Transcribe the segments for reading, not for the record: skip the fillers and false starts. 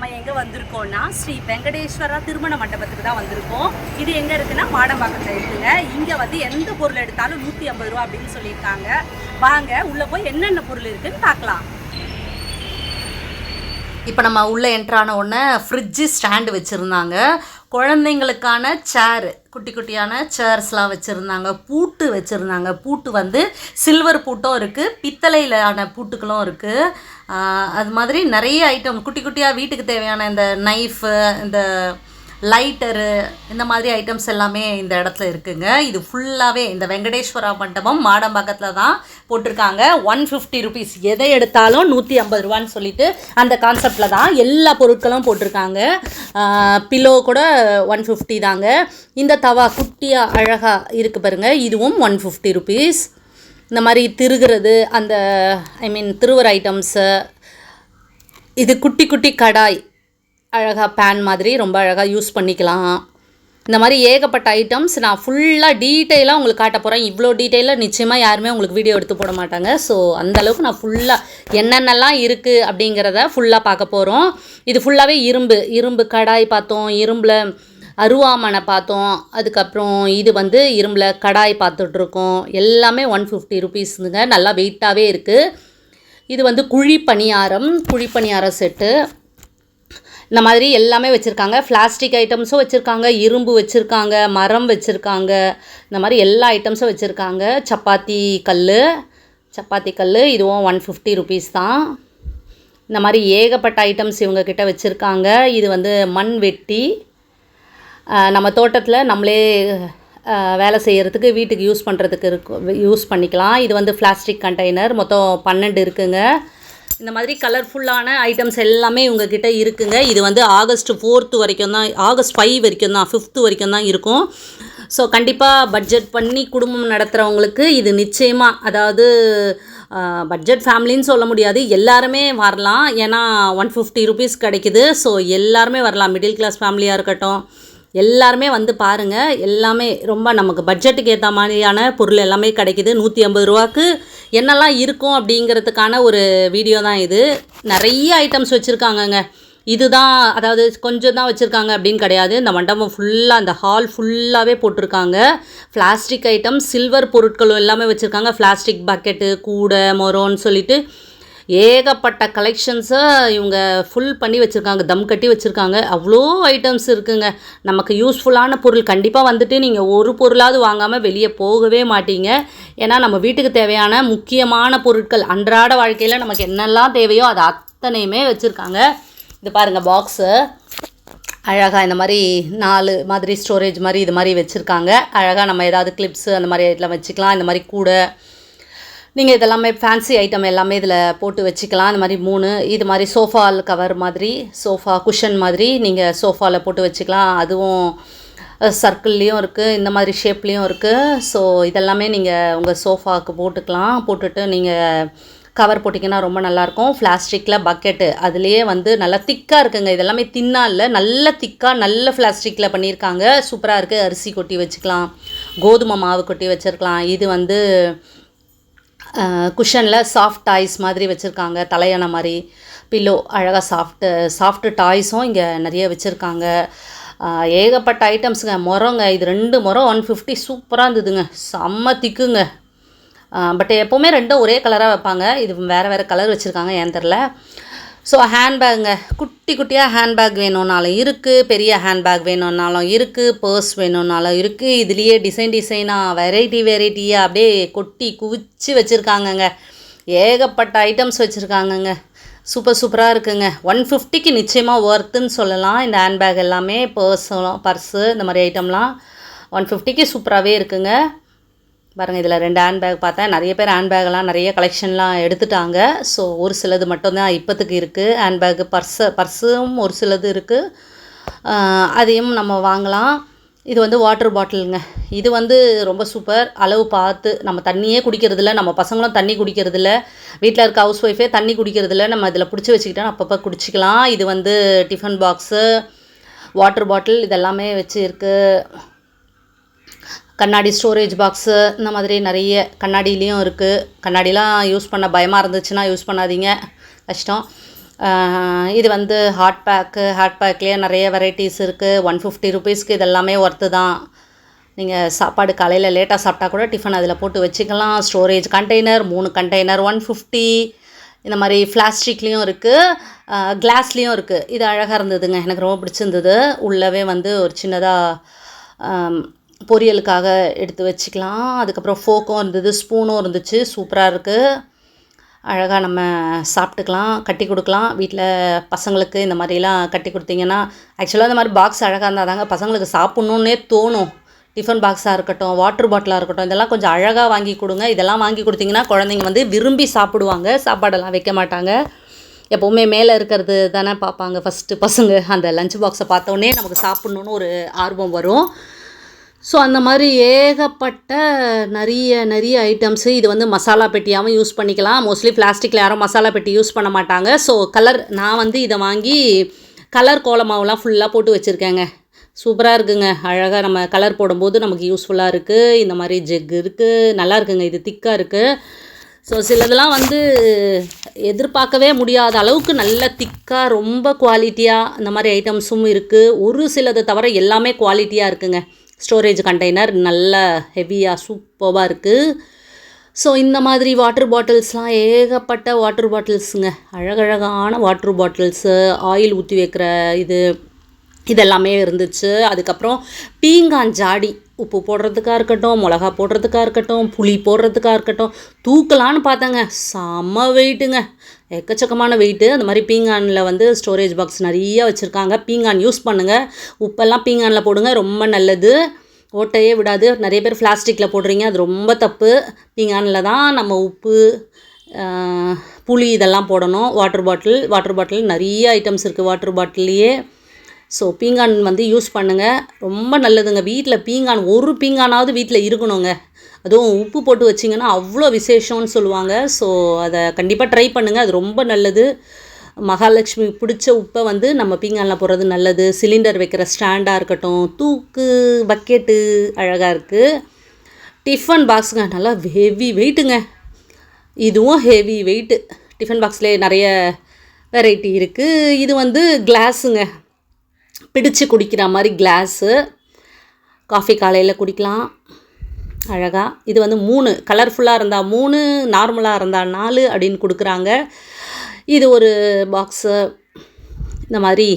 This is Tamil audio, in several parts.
நம்ம எங்கே வந்திருக்கோம்னா ஸ்ரீ வெங்கடேஸ்வரா திருமண மண்டபத்துக்கு தான் வந்திருக்கோம். இது எங்கே இருக்குன்னா மாடம்பாக்கத்தில் இருக்குங்க. இங்கே வந்து எந்த பொருள் எடுத்தாலும் 150 ரூபா அப்படின்னு சொல்லியிருக்காங்க. வாங்க உள்ளே போய் என்னென்ன பொருள் இருக்குன்னு பார்க்கலாம். இப்போ நம்ம உள்ளே என்ட்ரான உடனே ஃப்ரிட்ஜு ஸ்டாண்டு வச்சுருந்தாங்க. குழந்தைங்களுக்கான சேரு, குட்டி குட்டியான சேர்ஸ்லாம் வச்சுருந்தாங்க. பூட்டு வச்சுருந்தாங்க. பூட்டு வந்து சில்வர் பூட்டும் இருக்குது, பித்தளையிலான பூட்டுகளும் இருக்குது. அது மாதிரி நிறைய ஐட்டம் குட்டி குட்டியாக வீட்டுக்கு தேவையான இந்த நைஃபு, இந்த லைட்டரு, இந்த மாதிரி ஐட்டம்ஸ் எல்லாமே இந்த இடத்துல இருக்குங்க. இது ஃபுல்லாகவே இந்த வெங்கடேஸ்வரா மண்டபம் மாடம்பாக்கத்தில் தான் போட்டிருக்காங்க. 150 ருபீஸ், எதை எடுத்தாலும் 150 ரூபான்னு சொல்லிட்டு அந்த கான்செப்டில் தான் எல்லா பொருட்களும் போட்டிருக்காங்க. பில்லோ கூட 150 தாங்க. இந்த தவா குட்டியாக அழகாக இருக்குது பாருங்கள், இதுவும் 150 ருபீஸ். இந்த மாதிரி திருகிறது, அந்த திருவுற ஐட்டம்ஸு, இது குட்டி குட்டி கடாய், அழகாக பேன் மாதிரி ரொம்ப அழகாக யூஸ் பண்ணிக்கலாம். இந்த மாதிரி ஏகப்பட்ட ஐட்டம்ஸ் நான் ஃபுல்லாக டீட்டெயிலாக உங்களுக்கு காட்ட போகிறேன். இவ்வளோ டீட்டெயிலாக நிச்சயமாக யாருமே உங்களுக்கு வீடியோ எடுத்து போட மாட்டாங்க. ஸோ அந்தளவுக்கு நான் ஃபுல்லாக என்னென்னலாம் இருக்குது அப்படிங்கிறத ஃபுல்லாக பார்க்க போகிறோம். இது ஃபுல்லாகவே இரும்பு கடாய் பார்த்தோம், இரும்பில் அருவாமனை பார்த்தோம், அதுக்கப்புறம் இது வந்து இரும்பில் கடாய் பார்த்துட்ருக்கோம். எல்லாமே 150 ருபீஸுங்க. நல்லா வெயிட்டாகவே இருக்குது. இது வந்து குழி பணியாரம் செட்டு. இந்த மாதிரி எல்லாமே வச்சுருக்காங்க. பிளாஸ்டிக் ஐட்டம்ஸும் வச்சுருக்காங்க, இரும்பு வச்சுருக்காங்க, மரம் வச்சுருக்காங்க. இந்த மாதிரி எல்லா ஐட்டம்ஸும் வச்சுருக்காங்க. சப்பாத்தி கல் இதுவும் 150 ருபீஸ் தான். இந்த மாதிரி ஏகப்பட்ட ஐட்டம்ஸ் இவங்கக்கிட்ட வச்சுருக்காங்க. இது வந்து மண் வெட்டி, நம்ம தோட்டத்தில் நம்மளே வேலை செய்கிறதுக்கு வீட்டுக்கு யூஸ் பண்ணிக்கலாம். இது வந்து பிளாஸ்டிக் கண்டெய்னர், மொத்தம் 12 இருக்குங்க. இந்த மாதிரி கலர்ஃபுல்லான ஐட்டம்ஸ் எல்லாமே இவங்கக்கிட்ட இருக்குங்க. இது வந்து ஆகஸ்ட் 5 வரைக்கும் தான் 5 வரைக்கும் தான் இருக்கும். ஸோ கண்டிப்பாக பட்ஜெட் பண்ணி குடும்பம் நடத்துகிறவங்களுக்கு இது நிச்சயமாக, அதாவது பட்ஜெட் ஃபேமிலின்னு சொல்ல முடியாது, எல்லாருமே வரலாம். ஏன்னா 150 ருபீஸ் கிடைக்குது. ஸோ எல்லாருமே வரலாம். மிடில் கிளாஸ் ஃபேமிலியாக இருக்கட்டும், எல்லாருமே வந்து பாருங்கள். எல்லாமே ரொம்ப நமக்கு பட்ஜெட்டுக்கு ஏற்ற மாதிரியான பொருள் எல்லாமே கிடைக்கிது. 150 ரூபாய்க்கு என்னெல்லாம் இருக்கும் அப்படிங்கிறதுக்கான ஒரு வீடியோ தான் இது. நிறைய ஐட்டம்ஸ் வச்சுருக்காங்கங்க. இதுதான், அதாவது கொஞ்சம் தான் வச்சுருக்காங்க அப்படின்னு கிடையாது. இந்த மண்டபம் ஃபுல்லாக, அந்த ஹால் ஃபுல்லாகவே போட்டிருக்காங்க. பிளாஸ்டிக் ஐட்டம், சில்வர் பொருட்களும் எல்லாமே வச்சுருக்காங்க. பிளாஸ்டிக் பக்கெட்டு, கூடை, மொரோன்னு சொல்லிட்டு ஏகப்பட்ட கலெக்ஷன்ஸை இவங்க ஃபுல் பண்ணி வச்சுருக்காங்க, தம் கட்டி வச்சுருக்காங்க. அவ்வளோ ஐட்டம்ஸ் இருக்குங்க. நமக்கு யூஸ்ஃபுல்லான பொருள் கண்டிப்பாக வந்துட்டு நீங்கள் ஒரு பொருளாவது வாங்காமல் வெளியே போகவே மாட்டீங்க. ஏன்னா நம்ம வீட்டுக்கு தேவையான முக்கியமான பொருட்கள், அன்றாட வாழ்க்கையில் நமக்கு என்னெல்லாம் தேவையோ அது அத்தனையுமே வச்சுருக்காங்க. இது பாருங்கள், பாக்ஸு அழகாக இந்த மாதிரி 4 மாதிரி ஸ்டோரேஜ் மாதிரி இது மாதிரி வச்சுருக்காங்க. அழகாக நம்ம ஏதாவது கிளிப்ஸு அந்த மாதிரி இதெல்லாம் வச்சுக்கலாம். இந்த மாதிரி கூட நீங்கள் இதெல்லாமே ஃபேன்சி ஐட்டம் எல்லாமே இதில் போட்டு வச்சுக்கலாம். இந்த மாதிரி 3 இது மாதிரி சோஃபால் கவர் மாதிரி, சோஃபா குஷன் மாதிரி நீங்கள் சோஃபாவில் போட்டு வச்சுக்கலாம். அதுவும் சர்க்கிள்லேயும் இருக்குது, இந்த மாதிரி ஷேப்லேயும் இருக்குது. ஸோ இதெல்லாமே நீங்கள் உங்கள் சோஃபாவுக்கு போட்டுக்கலாம். போட்டுட்டு நீங்கள் கவர் போட்டிங்கன்னா ரொம்ப நல்லாயிருக்கும். பிளாஸ்டிக்கில் பக்கெட்டு, அதுலேயே வந்து நல்லா திக்காக இருக்குங்க. இதெல்லாமே தின்னாக இல்லை, நல்ல திக்காக நல்ல பிளாஸ்டிக்கில் பண்ணியிருக்காங்க. சூப்பராக இருக்குது. அரிசி கொட்டி வச்சுக்கலாம், கோதுமை மாவு கொட்டி வச்சுருக்கலாம். இது வந்து குஷனில் சாஃப்ட் டாய்ஸ் மாதிரி வச்சுருக்காங்க, தலையணை மாதிரி, பில்லோ, அழகாக சாஃப்ட்டு டாய்ஸும் இங்கே நிறைய வச்சுருக்காங்க. ஏகப்பட்ட ஐட்டம்ஸுங்க. முறங்க, இது 2 முறம் 150, சூப்பராக இருந்ததுங்க. செம்ம திக்குங்க. பட் எப்போவுமே 2 ஒரே கலராக வைப்பாங்க. இது வேறு கலர் வச்சுருக்காங்க, ஏன் தெரில. ஸோ ஹேண்ட்பேக்குங்க, குட்டியாக ஹேண்ட்பேக் வேணும்னாலும் இருக்குது, பெரிய ஹேண்ட்பேக் வேணும்னாலும் இருக்குது, பர்ஸ் வேணும்னாலும் இருக்குது. இதுலேயே டிசைனாக வெரைட்டியாக அப்படியே கொட்டி குவிச்சு வச்சுருக்காங்கங்க. ஏகப்பட்ட ஐட்டம்ஸ் வச்சுருக்காங்கங்க. சூப்பராக இருக்குங்க. 150க்கு நிச்சயமாக ஒர்த்துன்னு சொல்லலாம். இந்த ஹேண்ட்பேக் எல்லாமே, பர்ஸு இந்த மாதிரி ஐட்டம்லாம் 150க்கு சூப்பராகவே இருக்குங்க. பாருங்கள், இதில் 2 ஹேண்ட்பேக் பார்த்தேன். நிறைய பேர் ஹேண்ட்பேக்கெல்லாம் நிறைய கலெக்ஷன்லாம் எடுத்துட்டாங்க. ஸோ ஒரு சிலது மட்டும்தான் இப்போத்துக்கு இருக்குது. ஹேண்ட்பேக்கு, பர்ஸும் ஒரு சிலது இருக்குது, அதையும் நம்ம வாங்கலாம். இது வந்து வாட்டர் பாட்டிலுங்க. இது வந்து ரொம்ப சூப்பர். அளவு பார்த்து, நம்ம தண்ணியே குடிக்கிறதில்ல, நம்ம பசங்களும் தண்ணி குடிக்கிறதில்ல, வீட்டில் இருக்க ஹவுஸ் ஒய்ஃபே தண்ணி குடிக்கிறதில்ல, நம்ம இதில் பிடிச்சி வச்சுக்கிட்டோம், அப்பப்போ குடிச்சிக்கலாம். இது வந்து டிஃபன் பாக்ஸு, வாட்டர் பாட்டில் இதெல்லாமே வச்சு இருக்குது. கண்ணாடி ஸ்டோரேஜ் பாக்ஸு, இந்த மாதிரி நிறைய கண்ணாடியிலையும் இருக்குது. கண்ணாடிலாம் யூஸ் பண்ண பயமாக இருந்துச்சுன்னா யூஸ் பண்ணாதீங்க, கஷ்டம். இது வந்து ஹாட் பேக்லேயே நிறைய வெரைட்டிஸ் இருக்குது. 150 ருபீஸ்க்கு இதெல்லாமே ஒர்த்து தான். நீங்கள் சாப்பாடு காலையில் லேட்டாக சாப்பிட்டா கூட டிஃபன் அதில் போட்டு வச்சுக்கலாம். Storage container 3 container 150. இந்த மாதிரி பிளாஸ்டிக்லேயும் இருக்குது, கிளாஸ்லேயும் இருக்குது. இது அழகாக இருந்ததுங்க, எனக்கு ரொம்ப பிடிச்சிருந்தது. உள்ளவே வந்து ஒரு சின்னதாக பொரியலுக்காக எடுத்து வச்சுக்கலாம். அதுக்கப்புறம் ஃபோக்கும் இருந்தது, ஸ்பூனும் இருந்துச்சு. சூப்பராக இருக்குது. அழகாக நம்ம சாப்பிட்டுக்கலாம், கட்டி கொடுக்கலாம். வீட்டில் பசங்களுக்கு இந்த மாதிரிலாம் கட்டி கொடுத்தீங்கன்னா, ஆக்சுவலாக இந்த மாதிரி பாக்ஸ் அழகாக இருந்தால் தாங்க பசங்களுக்கு சாப்பிட்ணுன்னே தோணும். டிஃபன் பாக்ஸாக இருக்கட்டும், வாட்டர் பாட்டிலாக இருக்கட்டும், இதெல்லாம் கொஞ்சம் அழகாக வாங்கி கொடுங்க. இதெல்லாம் வாங்கி கொடுத்தீங்கன்னா குழந்தைங்க வந்து விரும்பி சாப்பிடுவாங்க, சாப்பாடெல்லாம் வைக்க மாட்டாங்க. எப்போவுமே மேலே இருக்கிறது தானே பார்ப்பாங்க ஃபஸ்ட்டு பசங்க. அந்த லஞ்ச் பாக்ஸை பார்த்தோன்னே நமக்கு சாப்பிட்ணுன்னு ஒரு ஆர்வம் வரும். ஸோ அந்த மாதிரி ஏகப்பட்ட நிறைய ஐட்டம்ஸு. இது வந்து மசாலா பெட்டியாகவும் யூஸ் பண்ணிக்கலாம். மோஸ்ட்லி பிளாஸ்டிக்கில் யாரும் மசாலா பெட்டி யூஸ் பண்ண மாட்டாங்க. ஸோ நான் வந்து இதை வாங்கி கலர் கோலமாவுலாம் ஃபுல்லாக போட்டு வச்சுருக்கேங்க. சூப்பராக இருக்குங்க. அழகாக நம்ம கலர் போடும்போது நமக்கு யூஸ்ஃபுல்லாக இருக்குது. இந்த மாதிரி ஜெக் இருக்குது, நல்லா இருக்குங்க. இது திக்காக இருக்குது. ஸோ சிலதெல்லாம் வந்து எதிர்பார்க்கவே முடியாத அளவுக்கு நல்ல திக்காக ரொம்ப குவாலிட்டியாக இந்த மாதிரி ஐட்டம்ஸும் இருக்குது. ஒரு சிலதை தவிர எல்லாமே குவாலிட்டியாக இருக்குங்க. ஸ்டோரேஜ் கண்டெய்னர் நல்ல ஹெவியாக சூப்பராக இருக்குது. ஸோ இந்த மாதிரி வாட்டர் பாட்டில்ஸ்லாம் ஏகப்பட்ட வாட்டர் பாட்டில்ஸுங்க. அழகழகான வாட்டர் பாட்டில்ஸு, ஆயில் ஊற்றி வைக்கிற இதெல்லாமே இருந்துச்சு. அதுக்கப்புறம் பீங்கான் ஜாடி, உப்பு போடுறதுக்காக இருக்கட்டும், மிளகா போடுறதுக்காக இருக்கட்டும், புளி போடுறதுக்காக இருக்கட்டும், தூக்கலான்னு பார்த்தேங்க. செம்ம வெயிட்டுங்க, எக்கச்சக்கமான வெயிட்டு. அந்த மாதிரி பீங்கானில் வந்து ஸ்டோரேஜ் பாக்ஸ் நிறைய வச்சுருக்காங்க. பீங்கான் யூஸ் பண்ணுங்கள். உப்பெல்லாம் பீங்கானில் போடுங்க, ரொம்ப நல்லது. ஓட்டையே விடாது. நிறைய பேர் பிளாஸ்டிக்கில் போடுறீங்க, அது ரொம்ப தப்பு. பீங்கானில் தான் நம்ம உப்பு, புளி இதெல்லாம் போடணும். வாட்டர் பாட்டில் நிறைய ஐட்டம்ஸ் இருக்குது வாட்டர் பாட்டில்லையே. ஸோ பீங்கான் வந்து யூஸ் பண்ணுங்கள், ரொம்ப நல்லதுங்க. வீட்டில் பீங்கான், ஒரு பீங்கானாவது வீட்டில் இருக்கணுங்க. அதுவும் உப்பு போட்டு வச்சிங்கன்னா அவ்வளோ விசேஷம்னு சொல்லுவாங்க. ஸோ அதை கண்டிப்பாக ட்ரை பண்ணுங்கள், அது ரொம்ப நல்லது. மகாலட்சுமி பிடிச்ச உப்பை வந்து நம்ம பீங்கானில் போடுறது நல்லது. சிலிண்டர் வைக்கிற ஸ்டாண்டாக இருக்கட்டும், தூக்கு பக்கெட்டு அழகாக இருக்குது. டிஃபன் பாக்ஸுங்க நல்லா ஹெவி வெயிட்டுங்க. இதுவும் ஹெவி வெயிட்டு. டிஃபன் பாக்ஸ்லேயே நிறைய வெரைட்டி இருக்குது. இது வந்து கிளாஸுங்க, பிடிச்சு குடிக்கிற மாதிரி கிளாஸு. காஃபி காலையில் குடிக்கலாம் அழகாக. இது வந்து 3 கலர்ஃபுல்லாக இருந்தால் 3, நார்மலாக இருந்தால் 4 அப்படின்னு கொடுக்குறாங்க. இது ஒரு பாக்ஸு. இந்த மாதிரி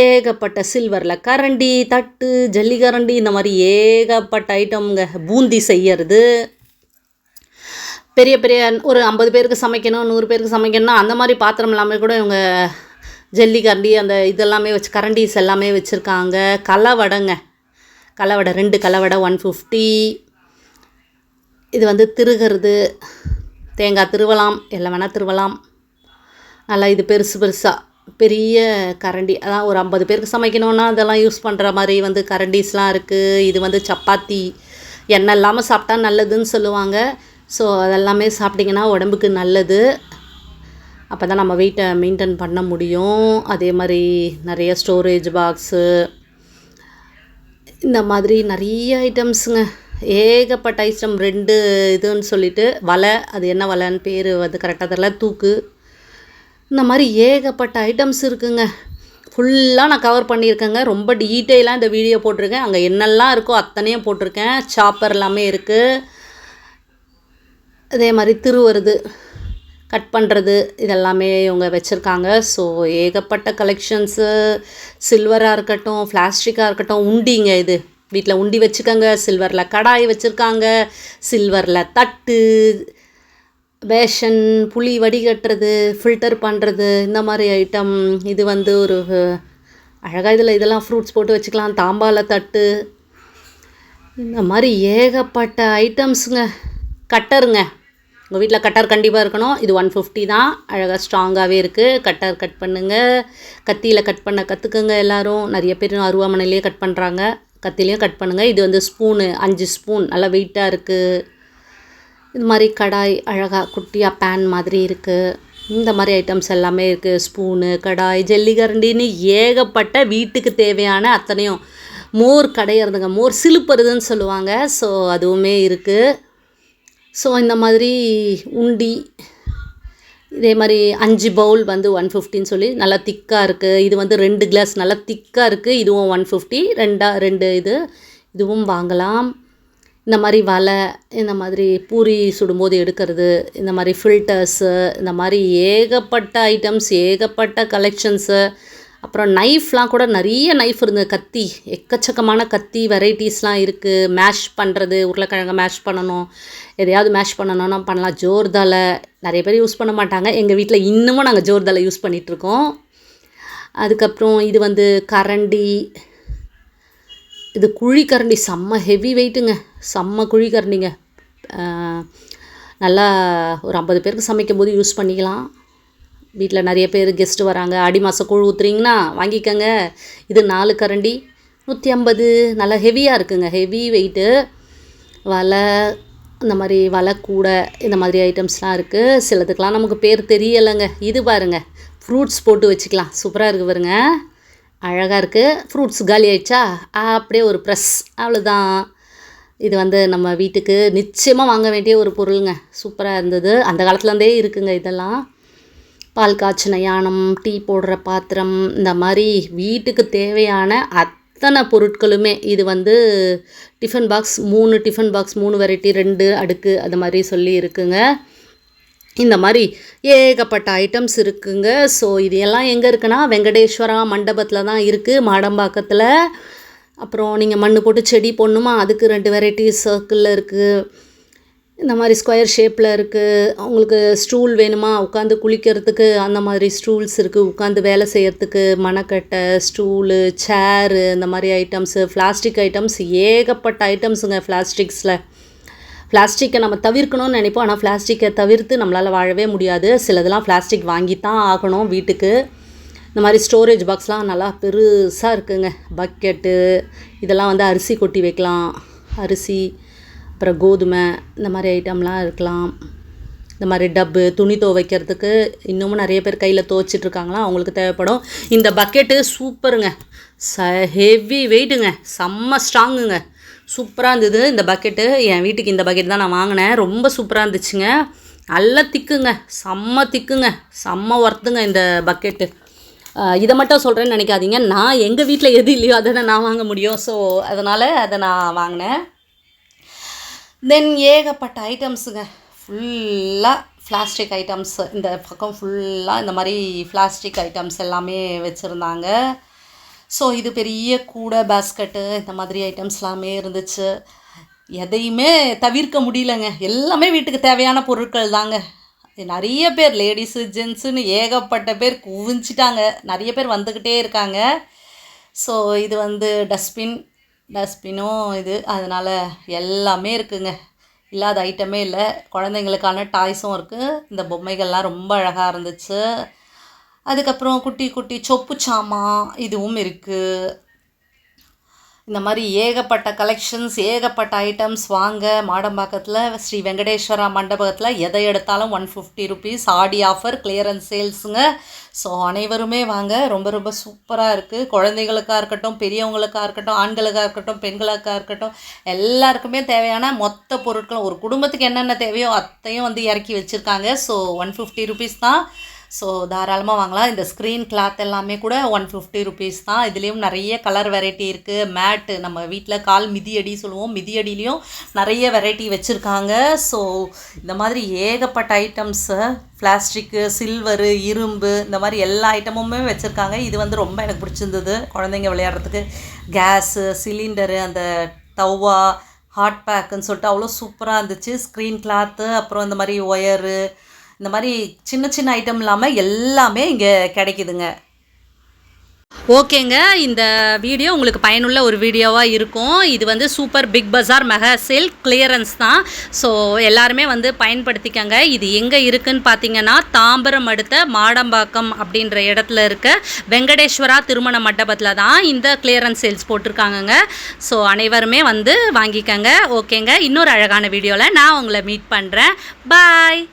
ஏகப்பட்ட சில்வரில் கரண்டி, தட்டு, ஜல்லிக்கரண்டி, இந்த மாதிரி ஏகப்பட்ட ஐட்டம்ங்க. பூந்தி செய்யறது, பெரிய ஒரு 50 பேருக்கு சமைக்கணும், 100 பேருக்கு சமைக்கணும்னா அந்த மாதிரி பாத்திரம் எல்லாமே கூட இவங்க ஜல்லிக்கரண்டி அந்த இதெல்லாமே வச்சு, கரண்டிஸ் எல்லாமே வச்சுருக்காங்க. கலவடைங்க, 2 கலவடை 150. இது வந்து திருகிறது, தேங்காய் திருவலாம், எல்லாம் வேணால் திருவலாம். நல்லா இது பெருசாக பெரிய கரண்டி, அதான் ஒரு 50 பேருக்கு சமைக்கணுன்னா அதெல்லாம் யூஸ் பண்ணுற மாதிரி வந்து கரண்டிஸ்லாம் இருக்குது. இது வந்து சப்பாத்தி எண்ணெய் இல்லாமல் சாப்பிட்டா நல்லதுன்னு சொல்லுவாங்க. ஸோ அதெல்லாமே சாப்பிட்டிங்கன்னா உடம்புக்கு நல்லது. அப்போ தான் நம்ம வெயிட்டை மெயின்டைன் பண்ண முடியும். அதே மாதிரி நிறைய ஸ்டோரேஜ் பாக்ஸு, இந்த மாதிரி நிறைய ஐட்டம்ஸுங்க. ஏகப்பட்ட ஐட்டம். 2 இதுன்னு சொல்லிட்டு வலை, அது என்ன வலைன்னு பேர் வந்து கரெக்டாக தெரியல, தூக்கு, இந்த மாதிரி ஏகப்பட்ட ஐட்டம்ஸ் இருக்குங்க. ஃபுல்லாக நான் கவர் பண்ணியிருக்கேங்க. ரொம்ப டீட்டெயிலாக இந்த வீடியோ போட்டிருக்கேன். அங்கே என்னெல்லாம் இருக்கோ அத்தனையும் போட்டிருக்கேன். சாப்பர் எல்லாமே இருக்குது. அதே மாதிரி திருவருது, கட் பண்ணுறது, இதெல்லாமே இவங்க வச்சுருக்காங்க. ஸோ ஏகப்பட்ட கலெக்ஷன்ஸு. சில்வராக இருக்கட்டும், பிளாஸ்டிக்காக இருக்கட்டும், உண்டிங்க. இது வீட்டில் உண்டி வச்சுக்கோங்க. சில்வரில் கடாய் வச்சுருக்காங்க, சில்வரில் தட்டு, பேஷன், புளி வடிகட்டுறது, ஃபில்டர் பண்ணுறது, இந்த மாதிரி ஐட்டம். இது வந்து ஒரு அழகாக இதெல்லாம் ஃப்ரூட்ஸ் போட்டு வச்சுக்கலாம். தாம்பால தட்டு, இந்த மாதிரி ஏகப்பட்ட ஐட்டம்ஸுங்க. கட்டருங்க, உங்கள் வீட்டில் கட்டர் கண்டிப்பாக இருக்கணும். இது 150 தான். அழகாக ஸ்ட்ராங்காகவே இருக்குது. கட்டர் கட் பண்ணுங்கள். கத்தியில் கட் பண்ண கற்றுக்குங்க எல்லோரும். நிறைய பேர் அருவாமனையிலேயே கட் பண்ணுறாங்க, கத்திலையும் கட் பண்ணுங்கள். இது வந்து ஸ்பூனு, 5 ஸ்பூன், நல்லா வெயிட்டாக இருக்குது. இது மாதிரி கடாய் அழகாக குட்டியாக பேன் மாதிரி இருக்குது. இந்த மாதிரி ஐட்டம்ஸ் எல்லாமே இருக்குது. ஸ்பூனு, கடாய், ஜல்லிக்கரண்டின்னு ஏகப்பட்ட வீட்டுக்கு தேவையான அத்தனையும். மோர் கடையிறதுங்க, மோர் சிலுப்புறதுன்னு சொல்லுவாங்க. ஸோ அதுவுமே இருக்குது. ஸோ இந்த மாதிரி உண்டி, இதே மாதிரி 5 பவுல் வந்து 150ன்னு சொல்லி நல்லா திக்காக இருக்குது. இது வந்து 2 கிளாஸ் நல்லா திக்காக இருக்குது. இதுவும் 150. 2 இதுவும் வாங்கலாம். இந்த மாதிரி வலை, இந்த மாதிரி பூரி சுடும்போது எடுக்கிறது, இந்த மாதிரி ஃபில்டர்ஸு, இந்த மாதிரி ஏகப்பட்ட ஐட்டம்ஸ், ஏகப்பட்ட கலெக்ஷன்ஸு. அப்புறம் நைஃப்லாம் கூட நிறைய நைஃப் இருந்தது. கத்தி, எக்கச்சக்கமான கத்தி வெரைட்டிஸ்லாம் இருக்குது. மேஷ் பண்ணுறது, உருளைக்கிழங்கை மேஷ் பண்ணணும், எதையாவது மேஷ் பண்ணணும்னா பண்ணலாம். ஜோர்தாலை நிறைய பேர் யூஸ் பண்ண மாட்டாங்க. எங்கள் வீட்டில் இன்னமும் நாங்கள் ஜோர்தாலை யூஸ் பண்ணிகிட்ருக்கோம். அதுக்கப்புறம் இது வந்து கரண்டி, இது குழிக்கரண்டி, செம்ம ஹெவி வெயிட்டுங்க, செம்ம குழிக்கரண்டிங்க. நல்லா ஒரு 50 பேருக்கு சமைக்கும் போது யூஸ் பண்ணிக்கலாம். வீட்டில் நிறைய பேர் கெஸ்ட்டு வராங்க, ஆடி மாதம் கூழ் ஊற்றுறீங்கன்னா வாங்கிக்கோங்க. இது 4 கரண்டி 150. நல்லா ஹெவியாக இருக்குங்க, ஹெவி வெயிட்டு. வலை, இந்த மாதிரி வலை கூடை, இந்த மாதிரி ஐட்டம்ஸ்லாம் இருக்குது. சிலதுக்கெலாம் நமக்கு பேர் தெரியலைங்க. இது பாருங்கள், ஃப்ரூட்ஸ் போட்டு வச்சுக்கலாம், சூப்பராக இருக்குது பாருங்க, அழகாக இருக்குது. ஃப்ரூட்ஸ் காலி ஆயிடுச்சா, அப்படியே ஒரு ப்ரெஸ், அவ்வளோதான். இது வந்து நம்ம வீட்டுக்கு நிச்சயமாக வாங்க வேண்டிய ஒரு பொருளுங்க, சூப்பராக இருந்தது. அந்த காலத்துலேருந்தே இருக்குங்க இதெல்லாம். பால் காய்ச்சின யானம், டீ போடுற பாத்திரம், இந்த மாதிரி வீட்டுக்கு தேவையான அத்தனை பொருட்களுமே. இது வந்து tiffin box, 3 tiffin box, 3 variety, 2 அடுக்கு, அது மாதிரி சொல்லி இருக்குங்க. இந்த மாதிரி ஏகப்பட்ட ஐட்டம்ஸ் இருக்குங்க. ஸோ இது எல்லாம் எங்கே இருக்குன்னா வெங்கடேஸ்வரா மண்டபத்தில் தான் இருக்குது, மாடம்பாக்கத்தில். அப்புறம் நீங்கள் மண் போட்டு செடி போடணுமா, அதுக்கு 2 வெரைட்டி சர்க்கிளில் இருக்குது. இந்த மாதிரி ஸ்கொயர் ஷேப்பில் இருக்குது. உங்களுக்கு ஸ்டூல் வேணுமா உட்காந்து குளிக்கிறதுக்கு, அந்த மாதிரி ஸ்டூல்ஸ் இருக்குது. உட்காந்து வேலை செய்கிறதுக்கு மணக்கட்டை, ஸ்டூலு, சேரு, இந்த மாதிரி ஐட்டம்ஸு. பிளாஸ்டிக் ஐட்டம்ஸ் ஏகப்பட்ட ஐட்டம்ஸுங்க. பிளாஸ்டிக்கை நம்ம தவிர்க்கணும்னு நினைப்போம், ஆனால் பிளாஸ்டிக்கை தவிர்த்து நம்மளால் வாழவே முடியாது. சிலதெல்லாம் பிளாஸ்டிக் வாங்கி தான் ஆகணும் வீட்டுக்கு. இந்த மாதிரி ஸ்டோரேஜ் பாக்ஸ்லாம் நல்லா பெருசாக இருக்குங்க. பக்கெட்டு, இதெல்லாம் வந்து அரிசி கொட்டி வைக்கலாம், அரிசி, அப்புறம் கோதுமை, இந்த மாதிரி ஐட்டம்லாம் இருக்கலாம். இந்த மாதிரி டப்பு, துணி துவைக்கிறதுக்கு இன்னமும் நிறைய பேர் கையில் துவைச்சிட்ருக்காங்களா, அவங்களுக்கு தேவைப்படும். இந்த பக்கெட்டு சூப்பருங்க, ஹெவி வெயிட்டுங்க, செம்ம ஸ்ட்ராங்குங்க, சூப்பராக இருந்தது இந்த பக்கெட்டு. என் வீட்டுக்கு இந்த பக்கெட் தான் நான் வாங்கினேன், ரொம்ப சூப்பராக இருந்துச்சுங்க. நல்லா திக்குங்க, செம்ம திக்குங்க, செம்ம ஒர்த்துங்க இந்த பக்கெட்டு. இதை மட்டும் சொல்கிறேன்னு நினைக்காதீங்க, நான் எங்கள் வீட்டில் எது இல்லையோ அதை தான் நான் வாங்க முடியும். ஸோ அதனால் அதை நான் வாங்கினேன். தென் ஏகப்பட்ட ஐட்டம்ஸுங்க, ஃபுல்லாக பிளாஸ்டிக் ஐட்டம்ஸ். இந்த பக்கம் ஃபுல்லாக இந்த மாதிரி பிளாஸ்டிக் ஐட்டம்ஸ் எல்லாமே வச்சுருந்தாங்க. ஸோ இது பெரிய கூடை, பேஸ்கெட்டு, இந்த மாதிரி ஐட்டம்ஸ் எல்லாமே இருந்துச்சு. எதையுமே தவிர்க்க முடியலங்க, எல்லாமே வீட்டுக்கு தேவையான பொருட்கள் தாங்க. நிறைய பேர் லேடிஸு ஜென்ஸுன்னு ஏகப்பட்ட பேர் குவிஞ்சிட்டாங்க, நிறைய பேர் வந்துக்கிட்டே இருக்காங்க. ஸோ இது வந்து டஸ்ட்பினும் இது, அதனால் எல்லாமே இருக்குங்க, இல்லாத ஐட்டமே இல்லை. குழந்தைங்களுக்கான டாய்ஸும் இருக்குது. இந்த பொம்மைகள்லாம் ரொம்ப அழகாக இருந்துச்சு. அதுக்கப்புறம் குட்டி குட்டி சொப்பு சாமான் இதுவும் இருக்குது. இந்த மாதிரி ஏகப்பட்ட கலெக்ஷன்ஸ், ஏகப்பட்ட ஐட்டம்ஸ் வாங்க. மாடம்பாக்கத்தில் ஸ்ரீ வெங்கடேஸ்வரா மண்டபத்தில் எதை எடுத்தாலும் 150 ருபீஸ் ஆடி ஆஃபர், கிளியரன்ஸ் சேல்ஸுங்க. ஸோ அனைவருமே வாங்க, ரொம்ப ரொம்ப சூப்பராக இருக்குது. குழந்தைகளுக்காக இருக்கட்டும், பெரியவங்களுக்காக இருக்கட்டும், ஆண்களுக்காக இருக்கட்டும், பெண்களுக்காக இருக்கட்டும், எல்லாருக்குமே தேவையான மொத்த பொருட்களும், ஒரு குடும்பத்துக்கு என்னென்ன தேவையோ அத்தையும் வந்து இறக்கி வச்சுருக்காங்க. ஸோ 150 ருபீஸ் தான். ஸோ தாராளமாக வாங்கலாம். இந்த ஸ்க்ரீன் கிளாத் எல்லாமே கூட 150 ருபீஸ் தான். இதுலேயும் நிறைய கலர் வெரைட்டி இருக்குது. மேட்டு, நம்ம வீட்டில் கால் மிதியடி சொல்லுவோம், மிதியடிலையும் நிறைய வெரைட்டி வச்சுருக்காங்க. ஸோ இந்த மாதிரி ஏகப்பட்ட ஐட்டம்ஸு, பிளாஸ்டிக்கு, சில்வரு, இரும்பு, இந்த மாதிரி எல்லா ஐட்டமுமே வச்சுருக்காங்க. இது வந்து ரொம்ப எனக்கு பிடிச்சிருந்தது, குழந்தைங்க விளையாடுறதுக்கு. கேஸு, சிலிண்டரு, அந்த தவா, ஹாட் பேக்குன்னு சொல்லிட்டு அவ்வளோ சூப்பராக இருந்துச்சு. ஸ்க்ரீன் கிளாத்து, அப்புறம் இந்த மாதிரி ஒயரு, இந்த மாதிரி சின்ன சின்ன ஐட்டம் இல்லாமல் எல்லாமே இங்கே கிடைக்குதுங்க. ஓகேங்க, இந்த வீடியோ உங்களுக்கு பயனுள்ள ஒரு வீடியோவாக இருக்கும். இது வந்து சூப்பர் பிக் பஜார் மெகா சேல் கிளியரன்ஸ் தான். ஸோ எல்லாருமே வந்து பயன்படுத்திக்கங்க. இது எங்கே இருக்குதுன்னு பார்த்தீங்கன்னா தாம்பரம் அடுத்த மாடம்பாக்கம் அப்படின்ற இடத்துல இருக்க வெங்கடேஸ்வரா திருமண மண்டபத்தில் தான் இந்த கிளியரன்ஸ் சேல்ஸ் போட்டிருக்காங்கங்க. ஸோ அனைவருமே வந்து வாங்கிக்கங்க. ஓகேங்க, இன்னொரு அழகான வீடியோவில் நான் உங்களை மீட் பண்ணுறேன். பாய்.